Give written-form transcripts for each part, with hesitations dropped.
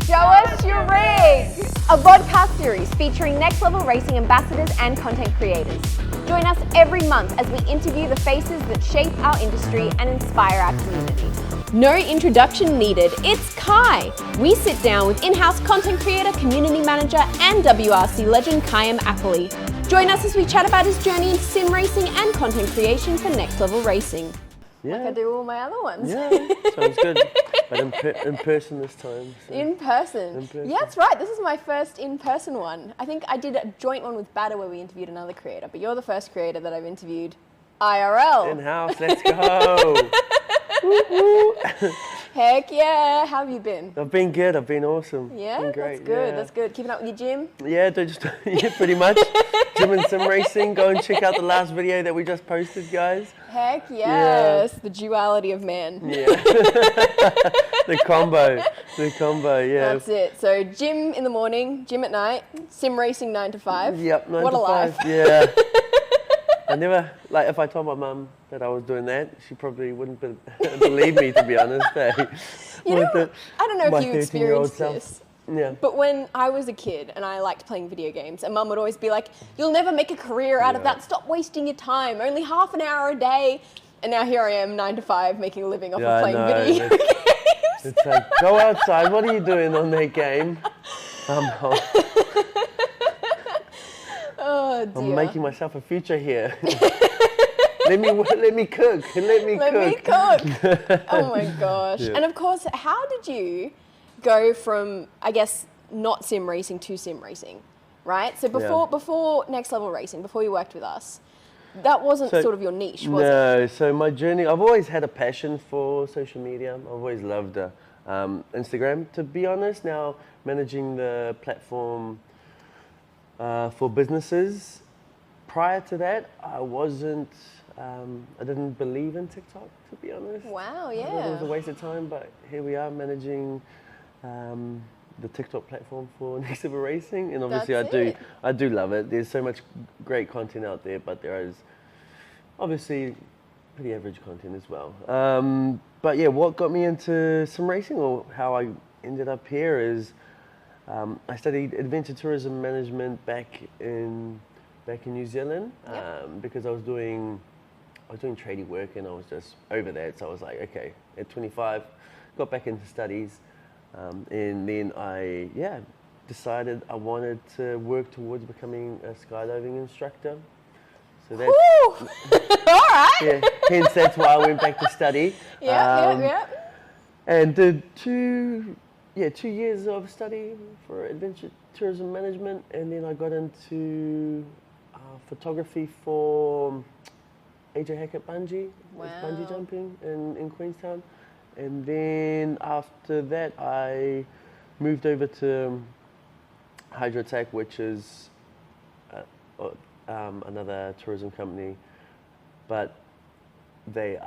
Show us your rig! A vodcast series featuring next level racing ambassadors and content creators. Join us every month as we interview the faces that shape our industry and inspire our community. No introduction needed, it's Kai. We sit down with in-house content creator, community manager and WRC legend Khyam Apperley. Join us as we chat about his journey into sim racing and content creation for next level racing. Yeah. Like I do all my other ones. Yeah, sounds good. But in person this time. So. In person. Yeah, that's right. This is my first in-person one. I think I did a joint one with Batter where we interviewed another creator, but you're the first creator that I've interviewed IRL. In-house, let's go. Woo, woo. Heck yeah. How have you been? I've been good. I've been awesome. Yeah, been great. that's good. Yeah. That's good. Keeping up with your gym? Yeah, yeah, pretty much. Gym and sim racing. Go and check out the last video that we just posted, guys. Heck yes. Yeah. The duality of man. Yeah. The combo, yeah. That's it. So gym in the morning, gym at night, sim racing 9 to 5. Yep, 9 what to a 5. Life. Yeah. I never, like, if I told my mum that I was doing that, she probably wouldn't believe me, to be honest. You know, I don't know if you experienced this. Yeah. But when I was a kid and I liked playing video games, and Mum would always be like, "You'll never make a career out of that. Stop wasting your time. Only half an hour a day." And now here I am, 9 to 5, making a living off of playing video games. It's like, go outside. What are you doing on that game? Oh dear. I'm making myself a future here. Let me cook. Let me cook. Oh my gosh. Yeah. And of course, how did you go from, I guess, not sim racing to sim racing, right? So before Next Level Racing, before you worked with us, that wasn't sort of your niche, was it? No, so my journey, I've always had a passion for social media. I've always loved Instagram, to be honest. Now, managing the platform for businesses. Prior to that, I wasn't, I didn't believe in TikTok, to be honest. Wow, yeah. I thought it was a waste of time, but here we are managing the TikTok platform for Next Level Racing, and obviously I do love it. There's so much great content out there, but there is obviously pretty average content as well. But yeah, what got me into sim racing, or how I ended up here, is I studied adventure tourism management back in New Zealand, because I was doing tradie work and I was just over that. So I was like, okay, at 25, got back into studies, and then I decided I wanted to work towards becoming a skydiving instructor. So that's all right. Yeah, hence that's why I went back to study. And did 2 years of study for adventure tourism management, and then I got into photography for AJ Hackett bungee jumping in Queenstown. And then after that, I moved over to Hydrotech, which is another tourism company, but they're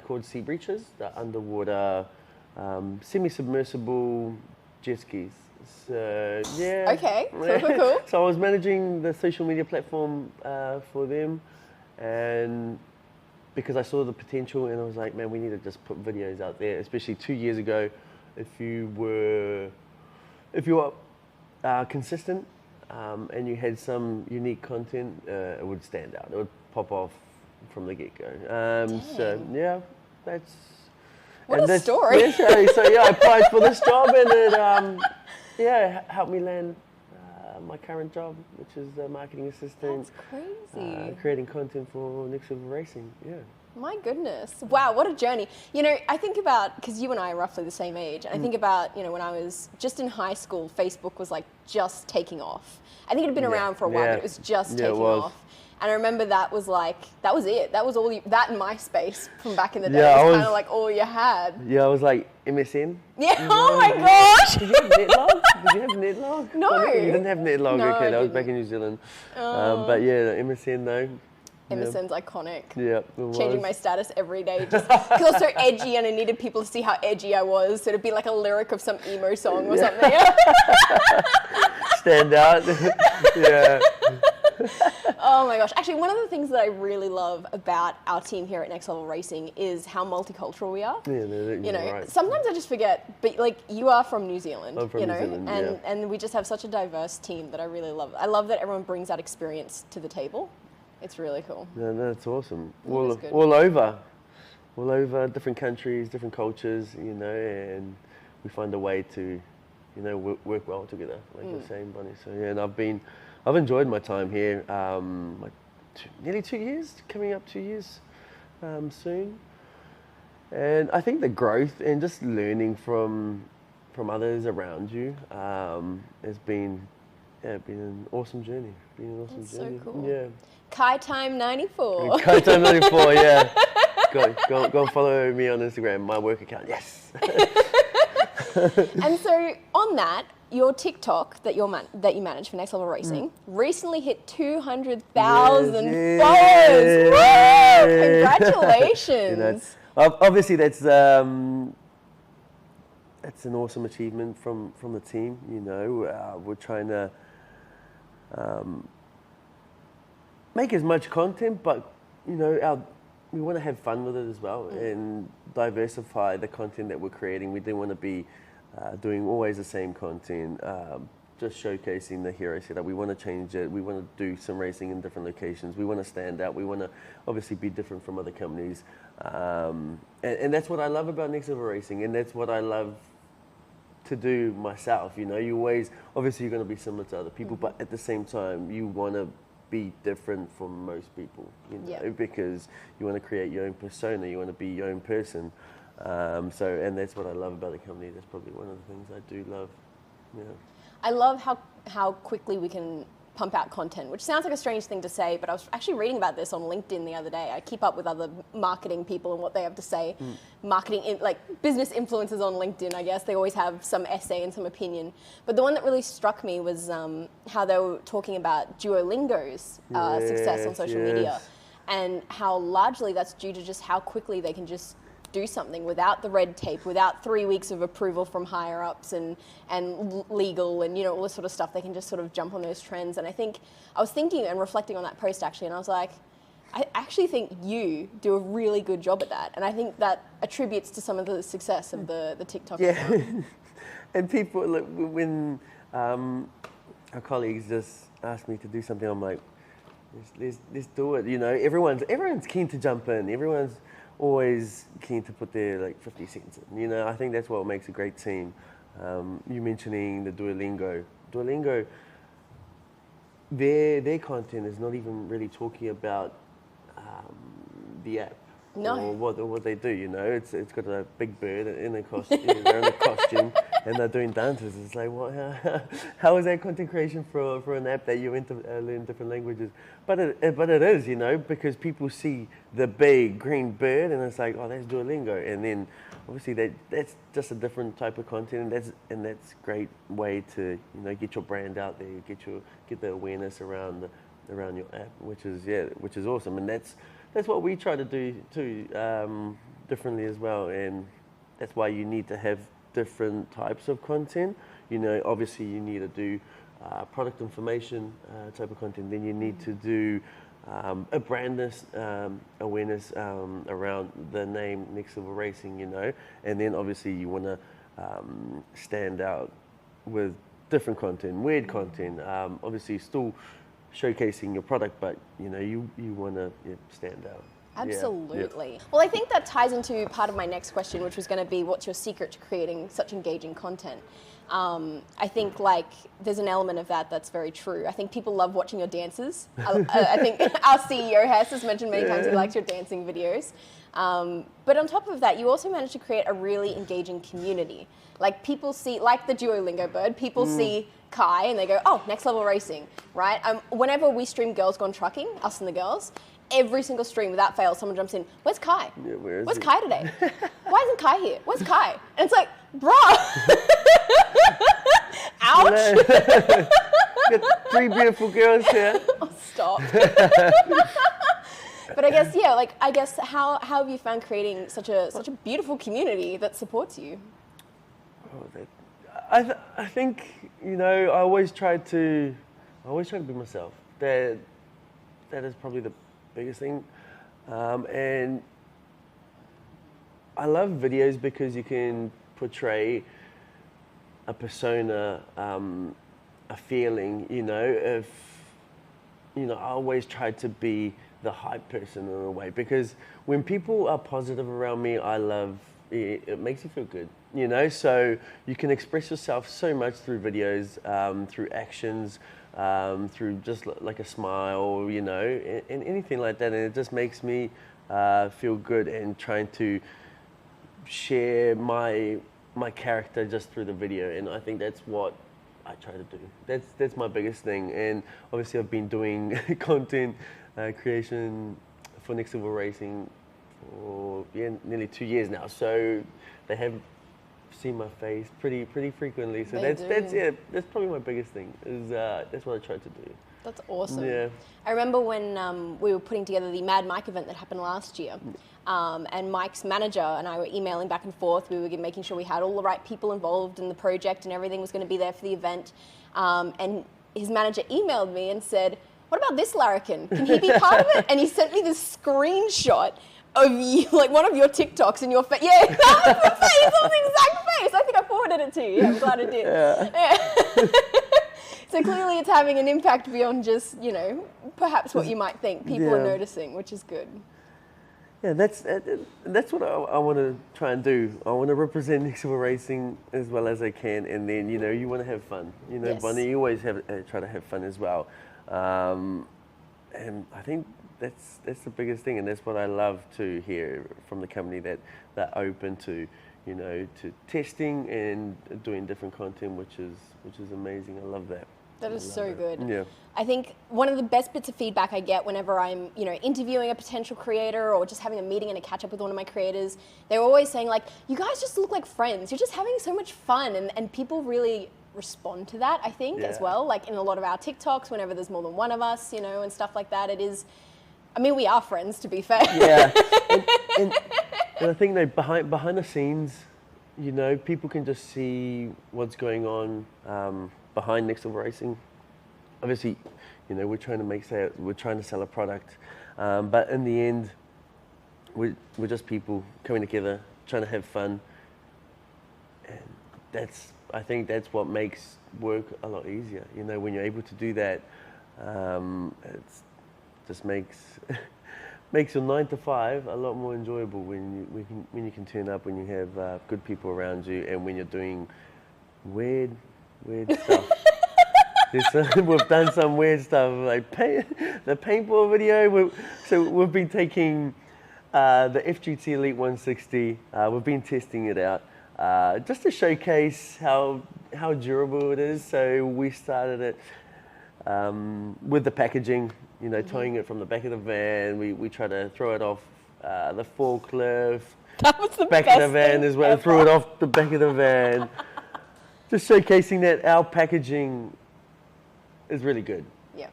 called Sea Breaches. They're underwater semi-submersible jet skis. So yeah. Okay. Cool. So I was managing the social media platform for them, and because I saw the potential, and I was like, man, we need to just put videos out there. Especially 2 years ago, if you were consistent and you had some unique content, it would stand out. It would pop off from the get-go. So yeah, that's. What a story! Yeah, so I applied for this job, and it helped me land my current job, which is a marketing assistant. That's crazy. Creating content for Next Level Racing. Yeah. My goodness. Wow, what a journey. You know, I think about, because you and I are roughly the same age, and I think about, you know, when I was just in high school, Facebook was like just taking off. I think it had been around for a while, but it was just taking off. And I remember that was it. That was all that and MySpace from back in the day. It was kind of like all you had. Yeah, I was like MSN. Yeah, oh my gosh. Did you have Netlog? Did you have Netlog? No. You didn't have Netlog, No, okay, that was back in New Zealand. But yeah, MSN though. MSN's iconic. Yeah, changing my status every day just because I was so edgy and I needed people to see how edgy I was. So it'd be like a lyric of some emo song or something. Stand out. Yeah. Oh my gosh. Actually, one of the things that I really love about our team here at Next Level Racing is how multicultural we are. Yeah, you know, right. Sometimes I just forget, but like you are from New Zealand, I'm from you know, New Zealand, and we just have such a diverse team that I really love. I love that everyone brings that experience to the table. It's really cool. Yeah, that's awesome. Good. All over, different countries, different cultures, you know, and we find a way to, you know, work well together, like you're saying, Bonnie. So yeah, and I've enjoyed my time here. Nearly 2 years, coming up 2 years soon. And I think the growth and just learning from others around you has been an awesome journey. That's so cool. Yeah. Kai Time 94. Kai Time 94, yeah. Go and follow me on Instagram, my work account. Yes. And so on that, your TikTok that you manage for Next Level Racing recently hit 200,000 followers. Woo! Congratulations. You know, obviously that's an awesome achievement from the team. You know, we're trying to make as much content, but you know, we want to have fun with it as well and diversify the content that we're creating. We don't want to be doing always the same content, just showcasing the hero setup. We want to change it. We want to do some racing in different locations. We want to stand out. We want to obviously be different from other companies. And that's what I love about Next Level Racing, and that's what I love to do myself. You know, obviously you're going to be similar to other people, but at the same time, you want to be different from most people, you know, because you want to create your own persona, you want to be your own person. And that's what I love about the company. That's probably one of the things I do love. Yeah. I love how quickly we can pump out content, which sounds like a strange thing to say, but I was actually reading about this on LinkedIn the other day. I keep up with other marketing people and what they have to say. Like business influencers on LinkedIn, I guess, they always have some essay and some opinion. But the one that really struck me was how they were talking about Duolingo's success on social media, and how largely that's due to just how quickly they can just do something without the red tape, without 3 weeks of approval from higher ups and legal and, you know, all this sort of stuff. They can just sort of jump on those trends. And I was thinking and reflecting on that post actually, and I was like, I actually think you do a really good job at that. And I think that attributes to some of the success of the TikTok account. And people, like, when our colleagues just ask me to do something, I'm like, let's do it. You know, everyone's keen to jump in. Everyone's always keen to put their 50 cents in. You know, I think that's what makes a great team. You mentioning the Duolingo, their content is not even really talking about the app. No. Or what they do, you know. It's got a big bird in a costume, they're in a costume, and they're doing dances. It's like, what? How is that content creation for an app that you went to learn different languages? But it is, you know, because people see the big green bird, and it's like, oh, that's Duolingo, and then obviously that's just a different type of content, and that's a great way to, you know, get your brand out there, get the awareness around your app, which is awesome, and that's what we try to do too, differently as well, and that's why you need to have different types of content. You know, obviously you need to do product information type of content. Then you need to do a brandness awareness around the name Next Level Racing. You know, and then obviously you want to stand out with different content, weird content. Obviously still showcasing your product, but you know, you want to stand out. Absolutely. Yeah. Well, I think that ties into part of my next question, which was going to be, what's your secret to creating such engaging content? I think there's an element of that's very true. I think people love watching your dances. I think our CEO has mentioned many times he likes your dancing videos. But on top of that, you also managed to create a really engaging community. Like people see, like the Duolingo bird, people see Kai and they go, oh, Next Level Racing, right? Whenever we stream Girls Gone Trucking, us and the girls, every single stream without fail, someone jumps in, where's Kai? Yeah, where's Kai today? Why isn't Kai here? Where's Kai? And it's like, bruh. Ouch. Got 3 beautiful girls here. Oh, stop. But I guess, how have you found creating such a beautiful community that supports you? I think, you know, I always try to be myself. That that is probably the biggest thing. And I love videos because you can portray a persona, a feeling, you know. If, you know, I always try to be the hype person in a way, because when people are positive around me, I love it. It makes you feel good, you know. So you can express yourself so much through videos, through actions, through just like a smile, you know, and anything like that. And it just makes me feel good, and trying to share my character just through the video. And I think that's what I try to do. That's my biggest thing. And obviously I've been doing content creation for Next Level Racing for nearly 2 years now. So they have seen my face pretty frequently. So that's probably my biggest thing. Is that's what I try to do. That's awesome. Yeah. I remember when we were putting together the Mad Mike event that happened last year, and Mike's manager and I were emailing back and forth. We were making sure we had all the right people involved in the project and everything was going to be there for the event. And his manager emailed me and said, "What about this larrikin? Can he be part of it?" And he sent me this screenshot of you, like one of your TikToks and your face. Yeah, that was the face. That was the exact face. I think I forwarded it to you. Yeah, I'm glad I did. Yeah. So clearly it's having an impact beyond just, you know, perhaps what you might think. People are noticing, which is good. Yeah, that's what I want to try and do. I want to represent Next Level Racing as well as I can, and then, you know, you want to have fun. You know, Yes. Bonnie, you always try to have fun as well. And I think that's the biggest thing, and that's what I love to hear from the company, that they're open to, you know, to testing and doing different content, which is amazing. I love that. That is so good. Yeah. I think one of the best bits of feedback I get whenever I'm, you know, interviewing a potential creator or just having a meeting and a catch up with one of my creators, they're always saying like, "You guys just look like friends. You're just having so much fun." And people really respond to that, I think, as well. Like in a lot of our TikToks, whenever there's more than one of us, you know, and stuff like that, it is, I mean, we are friends, to be fair. Yeah. and I think that behind the scenes, you know, people can just see what's going on behind Next Level Racing. Obviously, you know, we're trying to sell a product, but in the end, we're just people coming together, trying to have fun, and I think that's what makes work a lot easier. You know, when you're able to do that, it just makes your 9 to 5 a lot more enjoyable when you can turn up, when you have good people around you, and when you're doing weird stuff. We've done some weird stuff, like the paintball video. We've been taking the FGT Elite 160. We've been testing it out just to showcase how durable it is. So we started it with the packaging, you know, towing it from the back of the van. We try to throw it off the forklift. That was the back of the van as well. Threw it off the back of the van. Just showcasing that our packaging is really good. Yeah.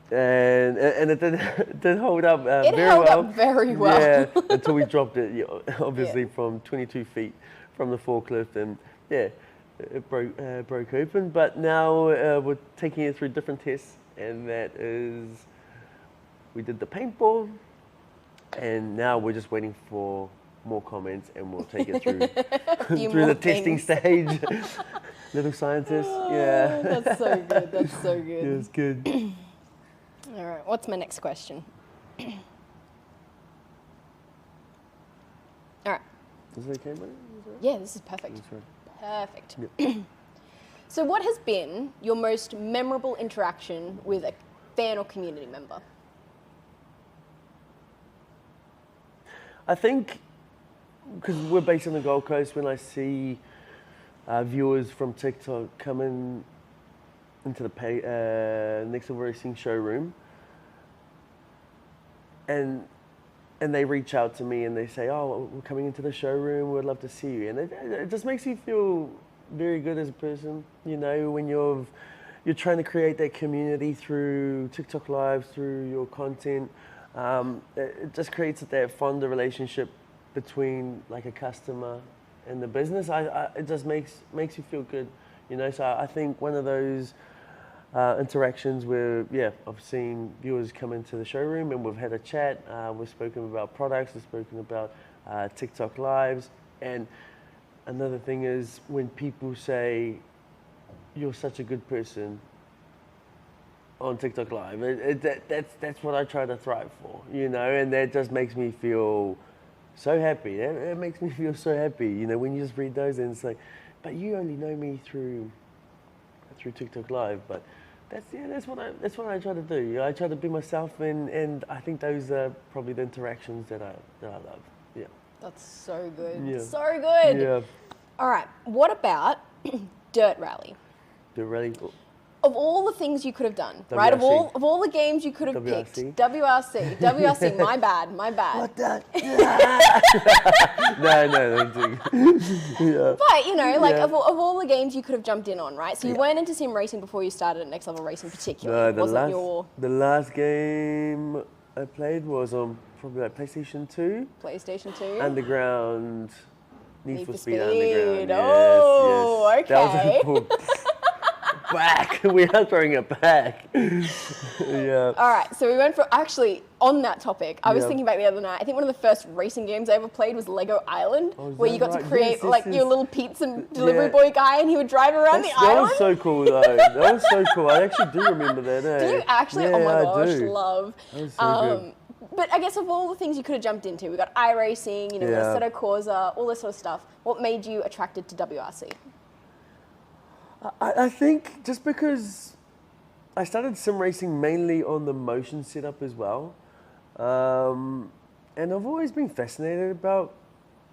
And it did hold up very well. It held up very well. Yeah, until we dropped it, obviously, from 22 feet from the forklift, and it broke open. But now we're taking it through different tests, and that is, we did the paintball, and now we're just waiting for more comments, and we'll take it through through the testing stage. Little scientist, yeah. That's so good. That's so good. Yeah, it's good. All right, what's my next question? All right. Is it okay, buddy? Yeah, this is perfect. Right. Perfect. Yep. So what has been your most memorable interaction with a fan or community member? I think, because we're based on the Gold Coast, when I see viewers from TikTok coming into the Next Level Racing showroom, and they reach out to me and they say, "Oh, we're coming into the showroom, we'd love to see you," and it just makes you feel very good as a person, you know, when you're trying to create that community through TikTok lives, through your content. It just creates that fonder relationship between like a customer and the business. It just makes you feel good, you know. So I think one of those interactions where, I've seen viewers come into the showroom and we've had a chat. We've spoken about products, we've spoken about TikTok lives. And another thing is when people say, you're such a good person on TikTok Live, that's what I try to thrive for, you know, and that just makes me feel so happy. It makes me feel so happy, you know, when you just read those and it's like, but you only know me through TikTok Live. But that's what I try to do. I try to be myself, and I think those are probably the interactions that I love. Yeah. That's so good. Yeah. So good. Yeah. All right. What about Dirt Rally? The rally. Of all the things you could have done, right? Of all the games you could have picked, WRC, my bad. What the? No. Yeah. But you know, like of all the games you could have jumped in on, right? So you weren't into sim racing before you started at Next Level Racing, particularly. No, the last game I played was on probably like PlayStation 2. PlayStation 2. Underground. Need for Speed Underground. Oh, yes. okay. That was back. We are throwing it back. Yeah. All right, so we went for, actually, on that topic, I was thinking back the other night, I think one of the first racing games I ever played was Lego Island, where you got to create your little pizza delivery boy guy and he would drive around the island. That was so cool though. That was so cool. I actually do remember that. Eh? Do you actually? Yeah, oh my gosh, I do. love. That was so good. But I guess of all the things you could have jumped into, we got iRacing, you know, Assetto Corsa, all this sort of stuff. What made you attracted to WRC? I think just because I started sim racing mainly on the motion setup as well. And I've always been fascinated about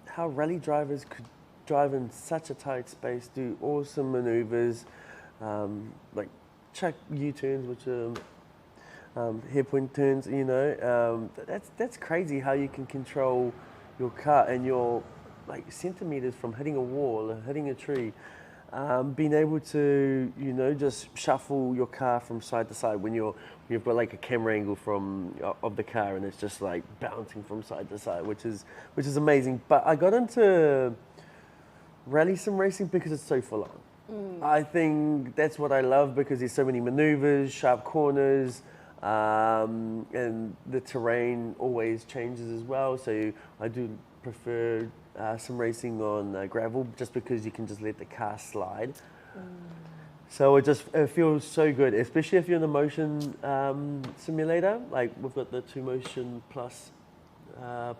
how rally drivers could drive in such a tight space, do awesome maneuvers, like chuck U-turns, which are hairpin turns, you know. That's crazy how you can control your car and you're like centimeters from hitting a wall or hitting a tree. Being able to, you know, just shuffle your car from side to side when you've got like a camera angle of the car and it's just like bouncing from side to side, which is amazing. But I got into rally sim racing because it's so full on. I think that's what I love because there's so many maneuvers, sharp corners, and the terrain always changes as well. So I do prefer sim racing on gravel just because you can just let the car slide. So it feels so good, especially if you're in a motion simulator. Like we've got the 2Motion Plus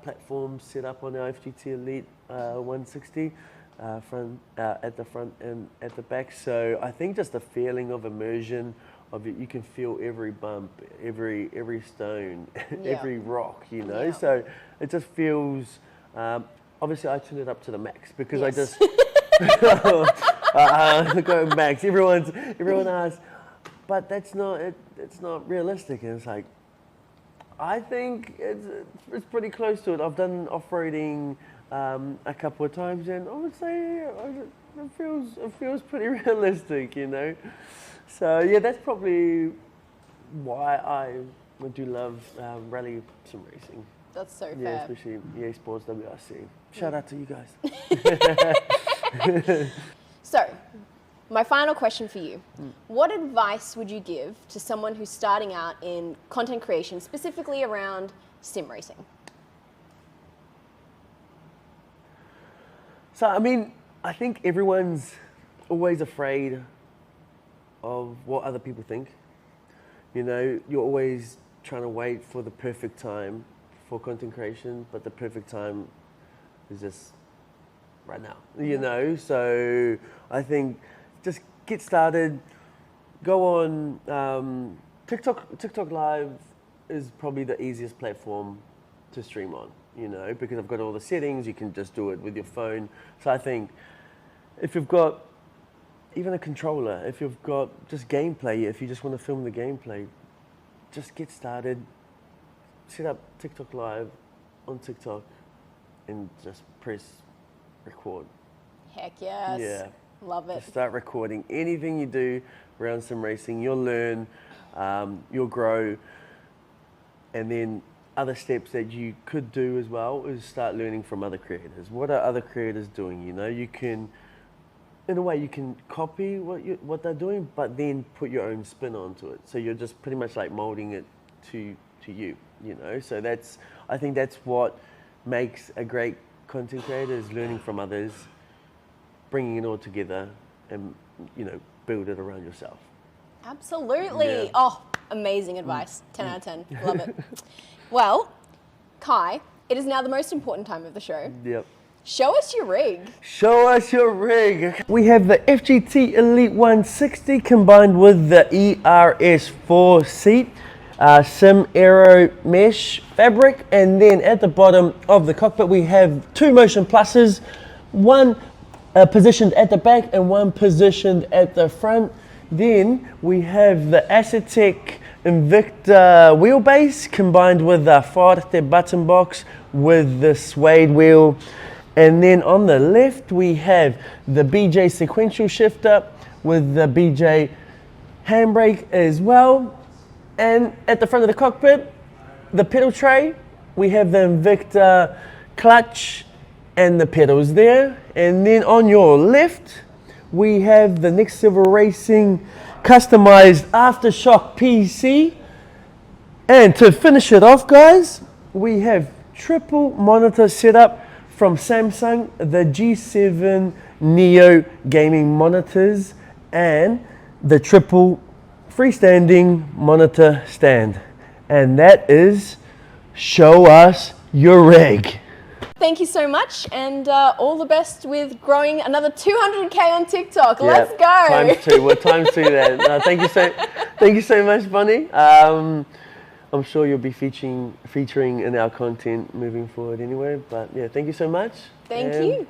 platform set up on our FGT Elite 160 at the front and at the back. So I think just the feeling of immersion of it, you can feel every bump, every stone, every rock, you know. Yeah. So it just feels. Obviously, I turned it up to the max because I just go max. Everyone asks, but that's not it. It's not realistic. And it's like, I think it's pretty close to it. I've done off-roading a couple of times, and I would say it feels pretty realistic, you know. So yeah, that's probably why I do love rally sim racing. That's so fair. Yeah, especially EA Sports WRC. Shout out to you guys. So, my final question for you. What advice would you give to someone who's starting out in content creation, specifically around sim racing? So, I mean, I think everyone's always afraid of what other people think. You know, you're always trying to wait for the perfect time for content creation, but the perfect time is just right now, you know? So I think just get started, go on, TikTok Live is probably the easiest platform to stream on, you know, because I've got all the settings, you can just do it with your phone. So I think if you've got even a controller, if you've got just gameplay, if you just want to film the gameplay, just get started, set up TikTok Live on TikTok and just press record. Heck yes. Yeah. Love it. Just start recording. Anything you do around sim racing, you'll learn, you'll grow. And then other steps that you could do as well is start learning from other creators. What are other creators doing? You know, you can in a way, you can copy what they're doing, but then put your own spin onto it. So you're just pretty much like molding it to you, you know. So I think that's what makes a great content creator, is learning from others, bringing it all together, and build it around yourself. Absolutely. Yeah. Oh, amazing advice. 10 out of 10. Love it. Well, Kai, it is now the most important time of the show. Yep. Show us your rig. Show us your rig. We have the FGT Elite 160 combined with the ERS4 seat, Sim Aero mesh fabric, and then at the bottom of the cockpit we have two motion pluses, one positioned at the back and one positioned at the front. Then we have the Acertec Invicta wheelbase combined with the Forte button box with the suede wheel. And then on the left we have the BJ sequential shifter with the BJ handbrake as well. And at the front of the cockpit, the pedal tray, we have the Invicta clutch and the pedals there. And then on your left, we have the Next Level Racing customized aftershock PC. And to finish it off, guys, we have triple monitor setup from Samsung, the G7 Neo gaming monitors, and the triple freestanding monitor stand. And that is Show Us Your Rig. Thank you so much, and all the best with growing another 200K on TikTok. Yeah, let's go. Times two. We're times two there. Thank you so much, Bonnie. I'm sure you'll be featuring in our content moving forward anyway. But yeah, thank you so much. Thank you.